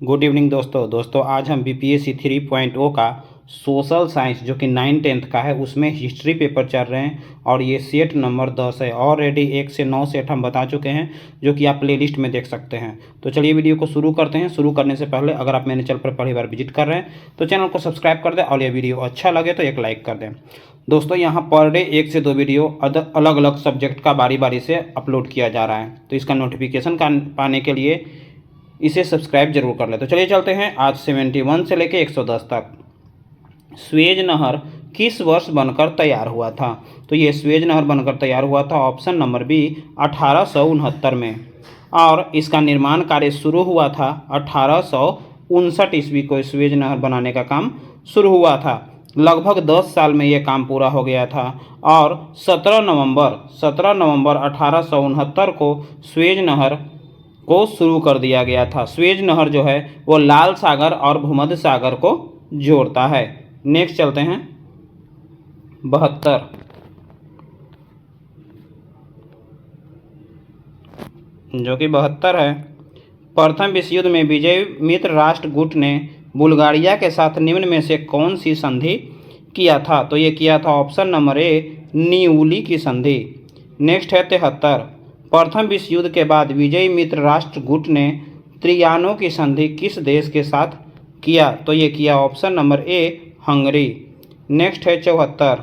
Good evening दोस्तों आज हम बीपीएससी 3.0 का सोशल साइंस जो कि 9th-10th का है उसमें हिस्ट्री पेपर चल रहे हैं और ये सेट नंबर 10 है। ऑलरेडी 1 से 9 सेट हम बता चुके हैं जो कि आप प्लेलिस्ट में देख सकते हैं। तो चलिए वीडियो को शुरू करते हैं। शुरू करने से पहले अगर आप मेरे चैनल पर पहली बार विजिट कर रहे हैं तो चैनल को सब्सक्राइब कर दें और ये वीडियो अच्छा लगे तो एक लाइक कर दें। दोस्तों यहाँ पर डे 1 से 2 वीडियो अलग अलग सब्जेक्ट का बारी बारी से अपलोड किया जा रहा है, तो इसका नोटिफिकेशन पाने के लिए इसे सब्सक्राइब जरूर कर ले। तो चलिए चलते हैं आज 71 से लेकर 110 तक। स्वेज नहर किस वर्ष बनकर तैयार हुआ था? तो ये स्वेज नहर बनकर तैयार हुआ था ऑप्शन नंबर बी 1869 में, और इसका निर्माण कार्य शुरू हुआ था 1859 ईस्वी को। स्वेज नहर बनाने का काम शुरू हुआ था। लगभग 10 साल में यह काम पूरा हो गया था और 17 नवंबर 1869 को स्वेज नहर को शुरू कर दिया गया था। स्वेज नहर जो है वो लाल सागर और भूमध्य सागर को जोड़ता है। नेक्स्ट चलते हैं 72, जो कि 72 है। प्रथम विश्व युद्ध में विजयी मित्र राष्ट्र गुट ने बुल्गारिया के साथ निम्न में से कौन सी संधि किया था? तो ये किया था ऑप्शन नंबर ए निउली की संधि। नेक्स्ट है 73, प्रथम विश्व युद्ध के बाद विजयी मित्र राष्ट्र गुट ने त्रियानों की संधि किस देश के साथ किया? तो ये किया option number A Hungary. Next है 74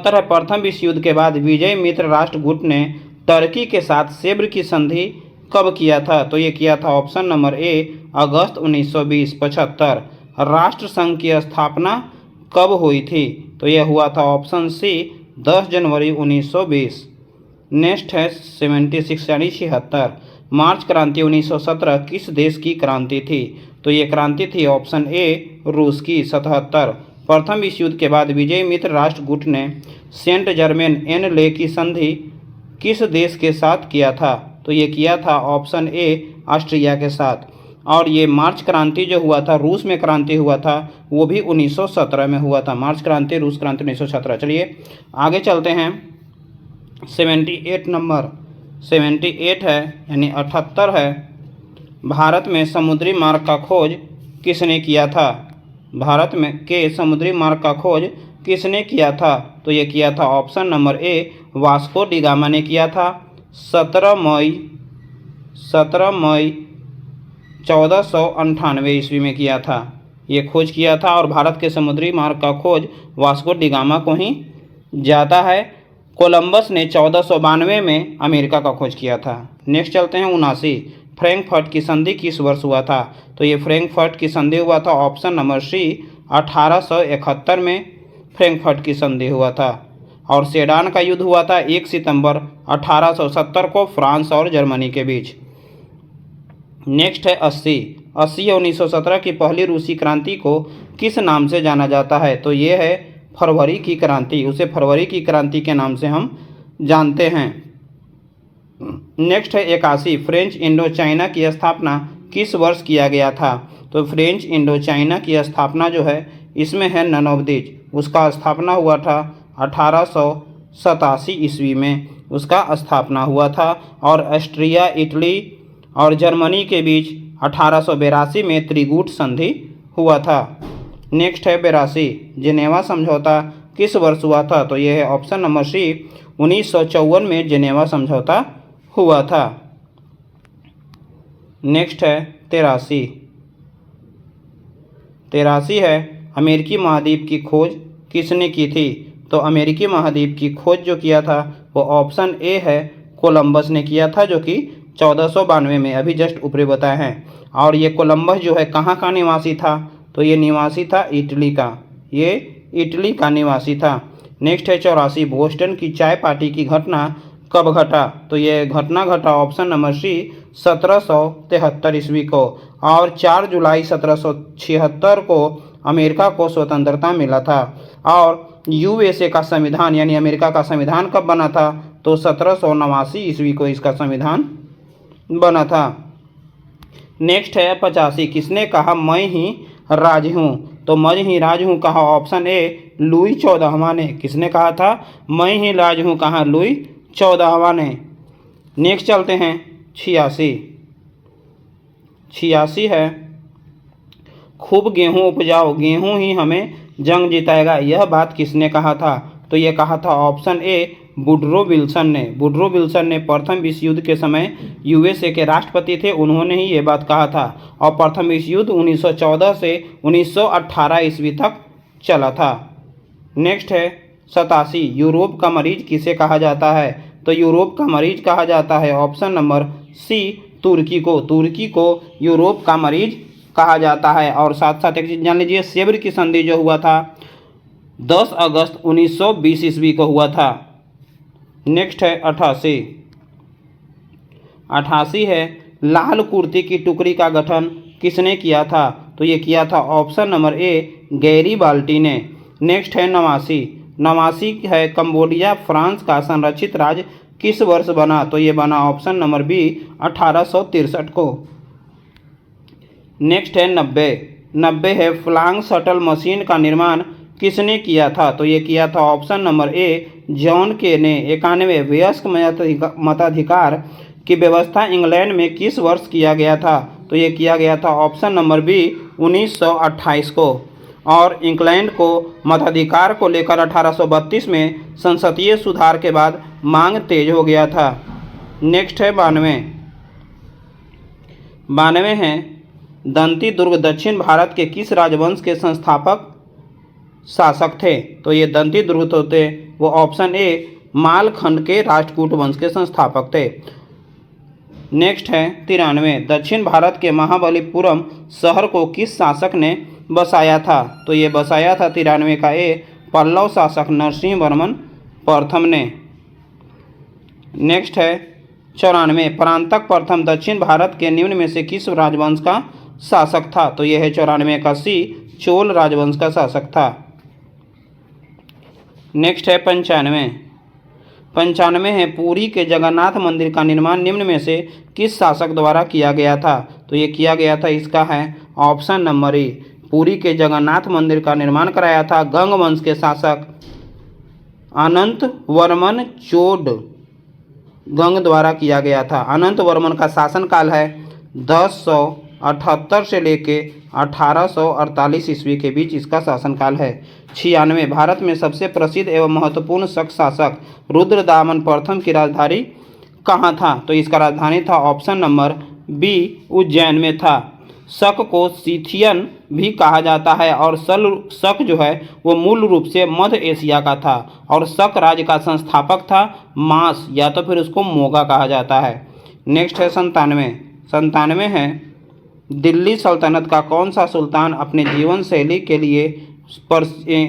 है, प्रथम विश्व युद्ध के बाद विजयी मित्र राष्ट्र गुट ने टर्की के साथ सेब्र की संधि कब किया था? तो ये किया था ऑप्शन नंबर ए अगस्त 1920। 75, राष्ट्र संघ की स्थापना कब हुई थी? तो यह हुआ था ऑप्शन सी 10 जनवरी 1920। नेक्स्ट है 76 यानी 76, मार्च क्रांति 1917 किस देश की क्रांति थी? तो ये क्रांति थी ऑप्शन ए रूस की। 77, प्रथम विश्व युद्ध के बाद विजयी मित्र राष्ट्र गुट ने सेंट जर्मेन एन ले की संधि किस देश के साथ किया था? तो ये किया था ऑप्शन ए ऑस्ट्रिया के साथ। और ये मार्च क्रांति जो हुआ था, रूस में क्रांति हुआ था, वो भी 1917 में हुआ था। मार्च क्रांति, रूस क्रांति 1917। चलिए आगे चलते हैं 78 नंबर 78 है यानी 78 है। भारत में समुद्री मार्ग का खोज किसने किया था? भारत में के समुद्री मार्ग का खोज किसने किया था? तो ये किया था option number A Vasco D gamma ने किया था। 17 मई 1498 ईस्वी में किया था। ये खोज किया था और भारत के समुद्री मार्ग का खोज वास्को डी गामा को ही जाता है। कोलंबस ने 1492 में अमेरिका का खोज किया था। नेक्स्ट चलते हैं 79, फ्रैंकफर्ट की संधि किस वर्ष हुआ था? तो ये फ्रैंकफर्ट की संधि हुआ था ऑप्शन नंबर सी 1871 में फ्रैंकफर्ट की संधि हुआ था। और सेडान का युद्ध हुआ था 1 सितंबर 1870 को फ्रांस और जर्मनी के बीच। नेक्स्ट है 80 या 1917 की पहली रूसी क्रांति को किस नाम से जाना जाता है? तो ये है फरवरी की क्रांति। उसे फरवरी की क्रांति के नाम से हम जानते हैं। नेक्स्ट है 81, फ्रेंच इंडो चाइना की स्थापना किस वर्ष किया गया था? तो फ्रेंच इंडो चाइना की स्थापना जो है इसमें है ननोबदिज। उसका स्थापना हुआ था 1887 ईस्वी में उसका स्थापना हुआ था। और ऑस्ट्रिया, इटली और जर्मनी के बीच 1882 में त्रिगुट संधि हुआ था। नेक्स्ट है 82, जेनेवा समझौता किस वर्ष हुआ था? तो यह है ऑप्शन नंबर सी 1954 में जेनेवा समझौता हुआ था। नेक्स्ट है 83 है, अमेरिकी महाद्वीप की खोज किसने की थी? तो अमेरिकी महाद्वीप की खोज जो किया था वो ऑप्शन ए है कोलंबस ने किया था, जो कि 1492 में अभी जस्ट ऊपरी बताए हैं। और ये कोलंबस जो है कहाँ का निवासी था? तो ये निवासी था इटली का। ये इटली का निवासी था। नेक्स्ट है 84, बोस्टन की चाय पार्टी की घटना कब घटा? तो ये घटना घटा ऑप्शन नंबर सी 1773 ईस्वी को। और 4 जुलाई 1776 को अमेरिका को स्वतंत्रता मिला था। और यूएसए का संविधान यानी अमेरिका का संविधान कब बना था? तो 1789 ईस्वी को इसका संविधान बना था। नेक्स्ट है 85, किसने कहा मैं ही राज हूँ? तो मैं ही राज हूँ कहा ऑप्शन ए लुई 14वां ने। किसने कहा था मैं ही राज हूँ? कहा लुई 14वां ने। नेक्स्ट चलते हैं 86, 86 है खूब गेहूं उपजाओ, गेहूं ही हमें जंग जिताएगा। यह बात किसने कहा था? तो ये कहा था ऑप्शन ए वुडरो विल्सन ने। वुडरो विल्सन ने प्रथम विश्व युद्ध के समय यूएसए के राष्ट्रपति थे, उन्होंने ही ये बात कहा था। और प्रथम विश्व युद्ध 1914 से 1918 ईस्वी तक चला था। नेक्स्ट है 87 यूरोप का मरीज किसे कहा जाता है? तो यूरोप का मरीज कहा जाता है ऑप्शन नंबर सी तुर्की को। तुर्की को यूरोप का मरीज कहा जाता है। और साथ साथ एक चीज जान लीजिए, सेब्र की संधि जो हुआ था 10 अगस्त 1920 ईस्वी को हुआ था। नेक्स्ट है 88 है लाल कुर्ती की टुकड़ी का गठन किसने किया था? तो ये किया था ऑप्शन नंबर ए गैरीबाल्डी ने। नेक्स्ट है 89 है कंबोडिया फ्रांस का संरक्षित राज्य किस वर्ष बना? तो ये बना ऑप्शन नंबर बी 1863 को। नेक्स्ट है 90 है फ्लांग शटल मशीन का निर्माण किसने किया था? तो ये किया था ऑप्शन नंबर ए जॉन के ने। 91 वयस्क मताधिकार की व्यवस्था इंग्लैंड में किस वर्ष किया गया था? तो ये किया गया था ऑप्शन नंबर बी 1928 को। और इंग्लैंड को मताधिकार को लेकर 1832 में संसदीय सुधार के बाद मांग तेज हो गया था। नेक्स्ट है 92 है दंती दुर्ग दक्षिण भारत के किस राजवंश के संस्थापक शासक थे? तो ये दंती दुर्ग थे वो ऑप्शन ए मालखंड के राष्ट्रकूट वंश के संस्थापक थे। नेक्स्ट है 93 दक्षिण भारत के महाबलीपुरम शहर को किस शासक ने बसाया था? तो ये बसाया था 93 का ए पल्लव शासक नरसिंह वर्मन प्रथम ने। नेक्स्ट है 94 परांतक प्रथम दक्षिण भारत के निम्न में से किस राजवंश का शासक था? तो यह है 94 का सी चोल राजवंश का शासक था। नेक्स्ट है 95 है पुरी के जगन्नाथ मंदिर का निर्माण निम्न में से किस शासक द्वारा किया गया था? तो ये किया गया था, इसका है ऑप्शन नंबर ए पुरी के जगन्नाथ मंदिर का निर्माण कराया था गंग वंश के शासक अनंत वर्मन चोड गंग द्वारा किया गया था। अनंत वर्मन का शासनकाल है 1078 से लेके 1848 ईस्वी के बीच इसका शासनकाल है। 96 भारत में सबसे प्रसिद्ध एवं महत्वपूर्ण शक शासक रुद्रदामन प्रथम की राजधानी कहाँ था? तो इसका राजधानी था ऑप्शन नंबर बी उज्जैन में था। शक को सीथियन भी कहा जाता है और शक जो है वो मूल रूप से मध्य एशिया का था और शक राज्य का संस्थापक था मास या तो फिर उसको मोगा कहा जाता है। नेक्स्ट है 97 है दिल्ली सल्तनत का कौन सा सुल्तान अपने जीवन शैली के लिए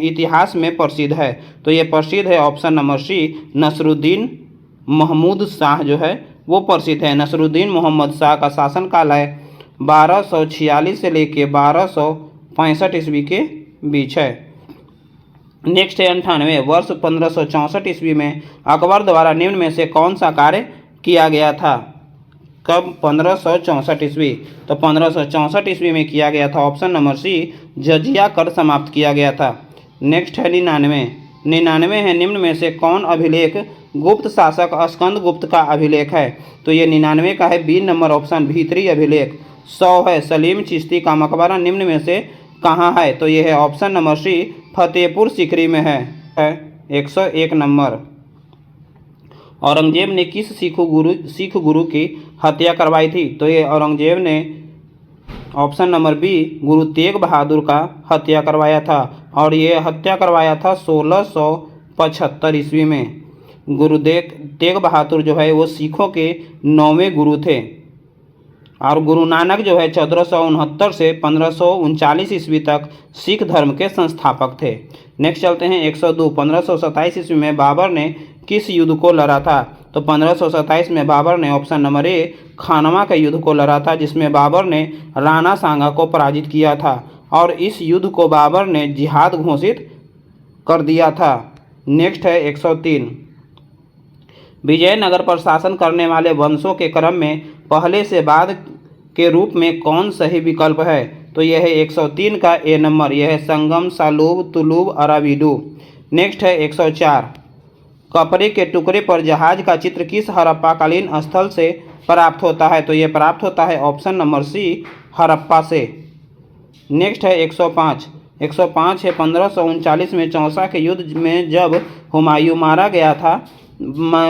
इतिहास में प्रसिद्ध है? तो ये प्रसिद्ध है option number C Nasiruddin Mahmud Shah जो है वो प्रसिद्ध है। नसरुद्दीन मोहम्मद शाह का शासनकाल है 1246 से लेके 1265 ईस्वी के बीच है। नेक्स्ट है 98 वर्ष 1564 ईस्वी में अकबर द्वारा निम्न में से कौन सा कार्य किया गया था? कब? 1564 ईस्वी। तो 1564 ईस्वी में किया गया था ऑप्शन नंबर सी जजिया कर समाप्त किया गया था। नेक्स्ट है 99 है निम्न में से कौन अभिलेख गुप्त शासक स्कंदगुप्त का अभिलेख है? तो ये 99 का है बी नंबर ऑप्शन भीतरी अभिलेख। 100 है सलीम चिश्ती का मकबरा निम्न में से कहाँ है? तो ये है option number C Fatehpur Sikri में है। 101 नंबर औरंगजेब ने किस सिख गुरु की हत्या करवाई थी? तो ये औरंगजेब ने option number B Guru Tegh Bahadur का हत्या करवाया था और ये हत्या करवाया था 1675 ईस्वी में। गुरु तेग बहादुर जो है वो सिखों के 9वें गुरु थे और गुरु नानक जो है 1469 से 1539 ईस्वी तक सिख धर्म के संस्थापक थे। नेक्स्ट चलते हैं 102 1527 ईस्वी में बाबर ने किस युद्ध को लड़ा था? तो 1527 में बाबर ने ऑप्शन नंबर ए खानवा के युद्ध को लड़ा था जिसमें बाबर ने राणा सांगा को पराजित किया था और इस युद्ध को बाबर ने जिहाद घोषित कर दिया था। नेक्स्ट है 103 विजयनगर पर शासन करने वाले वंशों के क्रम में पहले से बाद के रूप में कौन सही विकल्प है? तो यह है 103 का ए नंबर, यह है संगम, सालूब, तुलूब, अराविडू। नेक्स्ट है 104 कपड़े के टुकड़े पर जहाज का चित्र किस हड़प्पाकालीन स्थल से प्राप्त होता है? तो ये प्राप्त होता है ऑप्शन नंबर सी, हड़प्पा से। नेक्स्ट है 105। 105 है 1539 में चौसा के युद्ध में जब हुमायूं मारा गया था,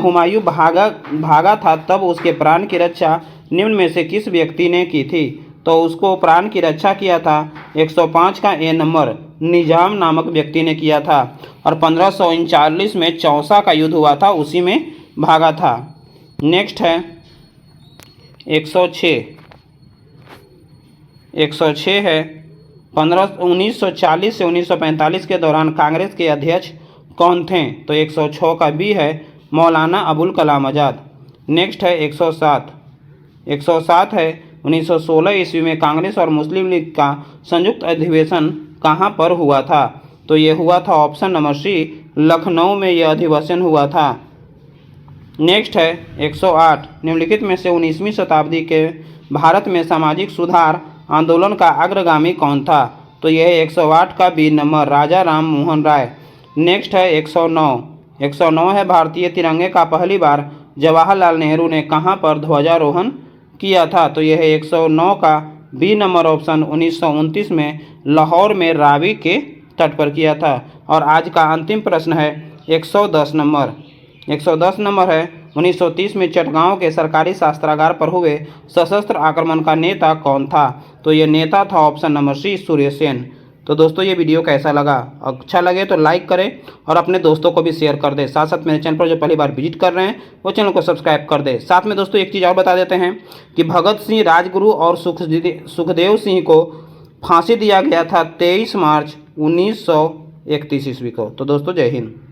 हुमायूं भागा था, तब उसके प्राण की रक्षा निम्न में से किस व्यक्ति ने की थी? तो उसको प्राण की रक्षा किया था 105 का ए नंबर निजाम नामक व्यक्ति ने किया था, और 1539 में चौसा का युद्ध हुआ था, उसी में भागा था। नेक्स्ट है 106। 106 है 1940 से 1945 के दौरान कांग्रेस के अध्यक्ष कौन थे? तो 106 का बी है मौलाना अबुल कलाम आज़ाद। नेक्स्ट है 107। 107 है 1916 ईस्वी में कांग्रेस और मुस्लिम लीग का संयुक्त अधिवेशन कहाँ पर हुआ था? तो ये हुआ था ऑप्शन नंबर सी, लखनऊ में यह अधिवेशन हुआ था। नेक्स्ट है 108। निम्नलिखित में से 19वीं शताब्दी के भारत में सामाजिक सुधार आंदोलन का अग्रगामी कौन था? तो यह 108 का बी नंबर राजा राम मोहन राय। नेक्स्ट है 109। 109 है भारतीय तिरंगे का पहली बार जवाहरलाल नेहरू ने कहाँ पर ध्वजारोहण किया था? तो यह 109 का बी नंबर ऑप्शन 1929 में लाहौर में रावी के तट पर किया था। और आज का अंतिम प्रश्न है 110 नंबर। 110 नंबर है 1930 में चटगांव के सरकारी शस्त्रागार पर हुए सशस्त्र आक्रमण का नेता कौन था? तो ये नेता था ऑप्शन नंबर सी, सूर्य सेन। तो दोस्तों ये वीडियो कैसा लगा? अच्छा लगे तो लाइक करें और अपने दोस्तों को भी शेयर कर दें। साथ साथ मेरे चैनल पर जो पहली बार विजिट कर रहे हैं वो चैनल को सब्सक्राइब कर दें। साथ में दोस्तों एक चीज़ और बता देते हैं कि भगत सिंह, राजगुरु और सुखदेव सिंह को फांसी दिया गया था 23 मार्च 1931 ईस्वी को। तो दोस्तों जय हिंद।